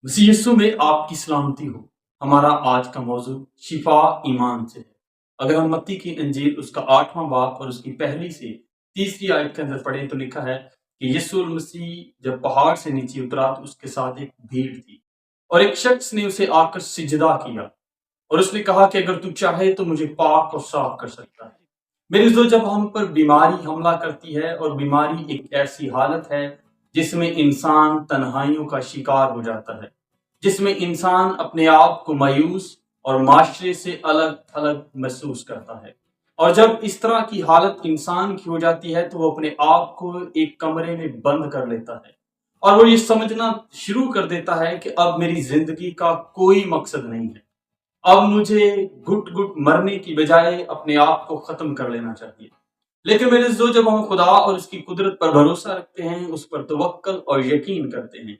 मसीह यीशु में आपकी सलामती हो। हमारा आज का मौजू शिफा ईमान से है। अगर हम मत्ती की इंजील उसका 8वां बाब और उसकी पहली से तीसरी आयत के अंदर पढ़ें तो लिखा है कि यीशु मसीह जब पहाड़ से नीचे उतरा तो उसके साथ एक भीड़ थी और एक शख्स ने उसे आकर सिजदा किया और उसने कहा कि अगर तू चाहे तो मुझे पाक और साफ कर सकता है। मेरे दोस्त, जब हम पर बीमारी हमला करती है और बीमारी एक ऐसी हालत है जिसमें इंसान तन्हाइयों का शिकार हो जाता है, जिसमें इंसान अपने आप को मायूस और माशरे से अलग थलग महसूस करता है। और जब इस तरह की हालत इंसान की हो जाती है तो वो अपने आप को एक कमरे में बंद कर लेता है और वो ये समझना शुरू कर देता है कि अब मेरी जिंदगी का कोई मकसद नहीं है। अब मुझे घुट घुट मरने की बजाय अपने आप को खत्म कर लेना चाहिए। लेकिन मेरे दोस्तों, जब हम खुदा और उसकी कुदरत पर भरोसा रखते हैं, उस पर तवक्कल और यकीन करते हैं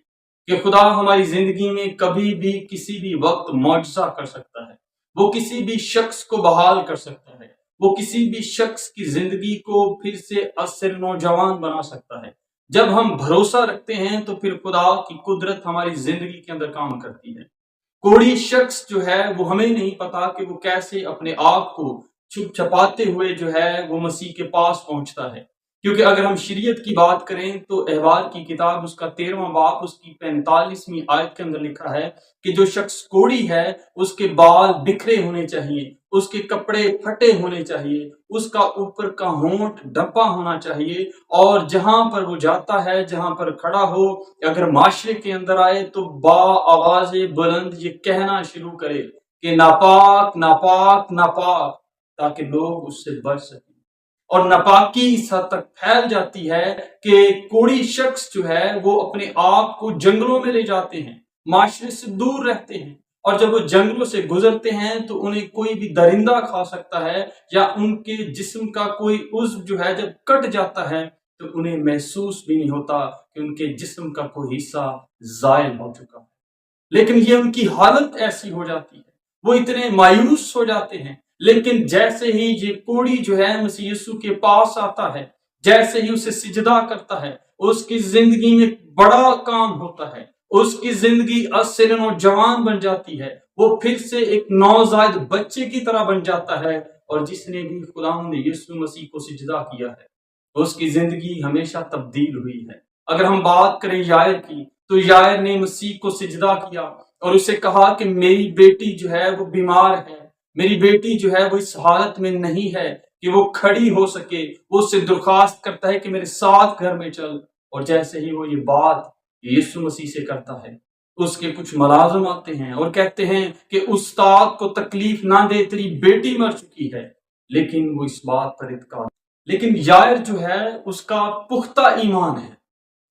कि खुदा हमारी जिंदगी में कभी भी किसी भी वक्त मौजज़ा कर सकता है, वो किसी भी शख्स को बहाल कर सकता है, वो किसी भी शख्स की जिंदगी को फिर से असर नौजवान बना सकता है। जब हम भरोसा रखते हैं तो फिर खुदा की कुदरत हमारी जिंदगी के अंदर काम करती है। कोई शख्स जो है वो हमें नहीं पता कि वो कैसे अपने आप को छुप छपाते हुए जो है वो मसीह के पास पहुंचता है। क्योंकि अगर हम शरीयत की बात करें तो अहबार की किताब उसका 13वां बाब उसकी 45वीं आयत के अंदर लिखा है कि जो शख्स कोढ़ी है उसके बाल बिखरे होने चाहिए, उसके कपड़े फटे होने चाहिए, उसका ऊपर का होंठ ढपा होना चाहिए और जहां पर वो जाता है, जहां पर खड़ा हो, अगर माशरे के अंदर आए तो बा आवाज़े बुलंद ये कहना शुरू करे कि नापाक नापाक नापाक, ताकि लोग उससे बच सकें। और नापाकी इस हद तक फैल जाती है कि कोई शख्स जो है वो अपने आप को जंगलों में ले जाते हैं, माशरे से दूर रहते हैं और जब वो जंगलों से गुजरते हैं तो उन्हें कोई भी दरिंदा खा सकता है या उनके जिस्म का कोई उज़्व जो है जब कट जाता है तो उन्हें महसूस भी नहीं होता कि उनके जिस्म का कोई हिस्सा ज़ायल हो चुका है। लेकिन ये उनकी हालत ऐसी हो जाती है, वो इतने मायूस हो जाते हैं। लेकिन जैसे ही ये कोढ़ी जो है मसीह यीशु के पास आता है, जैसे ही उसे सिजदा करता है, उसकी जिंदगी में बड़ा काम होता है, उसकी जिंदगी असर नौजवान बन जाती है, वो फिर से एक नौजायद बच्चे की तरह बन जाता है। और जिसने भी खुदावंद यीशु मसीह को सिजदा किया है उसकी जिंदगी हमेशा तब्दील हुई है। अगर हम बात करें यायर की तो यायर ने मसीह को सिजदा किया और उसे कहा कि मेरी बेटी जो है वो बीमार है, मेरी बेटी जो है वो इस हालत में नहीं है कि वो खड़ी हो सके। वो उससे दरख्वास्त करता है कि मेरे साथ घर में चल। और जैसे ही वो ये बात यीशु मसीह से करता है, उसके कुछ मुलाजिम आते हैं और कहते हैं कि उस्ताद को तकलीफ ना दे, तेरी बेटी मर चुकी है। लेकिन वो इस बात पर इत्कार, लेकिन यायर जो है उसका पुख्ता ईमान है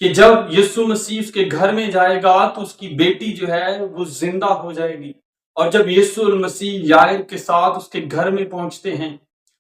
कि जब यीशु मसीह उसके घर में जाएगा तो उसकी बेटी जो है वो जिंदा हो जाएगी। और जब यीशु मसीह यायर के साथ उसके घर में पहुंचते हैं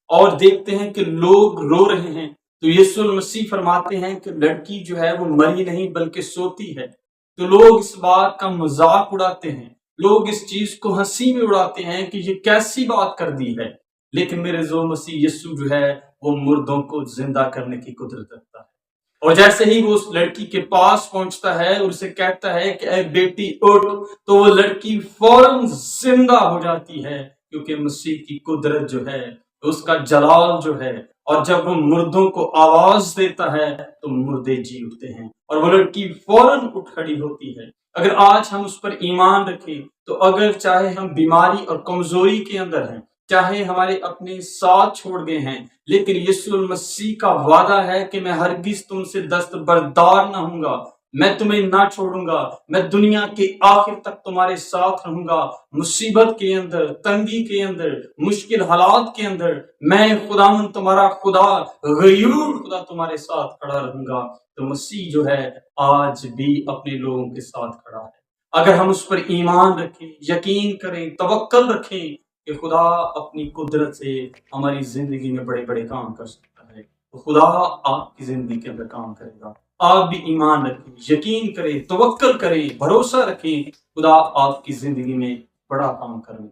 और देखते हैं कि लोग रो रहे हैं तो यीशु मसीह फरमाते हैं कि लड़की जो है वो मरी नहीं बल्कि सोती है। तो लोग इस बात का मजाक उड़ाते हैं, लोग इस चीज को हंसी में उड़ाते हैं कि ये कैसी बात कर दी है। लेकिन मेरे जो मसीह यीशु जो है वो मुर्दों को जिंदा करने की कुदरत रखता है। और जैसे ही वो उस लड़की के पास पहुंचता है और उसे कहता है कि ए बेटी उठ, तो वो लड़की फौरन जिंदा हो जाती है, क्योंकि मसीह की कुदरत जो है, उसका जलाल जो है। और जब वो मुर्दों को आवाज देता है तो मुर्दे जी उठते हैं और वो लड़की फौरन उठ खड़ी होती है। अगर आज हम उस पर ईमान रखें तो अगर चाहे हम बीमारी और कमजोरी के अंदर हैं, चाहे हमारे अपने साथ छोड़ गए हैं, लेकिन यीशु मसीह का वादा है कि मैं हरगिज तुमसे दस्तबरदार ना हूंगा, मैं तुम्हें ना छोड़ूंगा, मैं दुनिया के आखिर तक तुम्हारे साथ रहूंगा। मुसीबत के अंदर, तंगी के अंदर, मुश्किल हालात के अंदर मैं खुदावन तुम्हारा खुदा, गयूर खुदा तुम्हारे साथ खड़ा रहूंगा। तो मसीह जो है आज भी अपने लोगों के साथ खड़ा है। अगर हम उस पर ईमान रखें, यकीन करें, तवक्कल रखें कि खुदा अपनी कुदरत से हमारी जिंदगी में बड़े बड़े काम कर सकता है, तो खुदा आपकी जिंदगी के अंदर काम करेगा। आप भी ईमान रखें, यकीन करें, तवक्कल करें, भरोसा रखें, खुदा आपकी जिंदगी में बड़ा काम करें।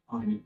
आमीन।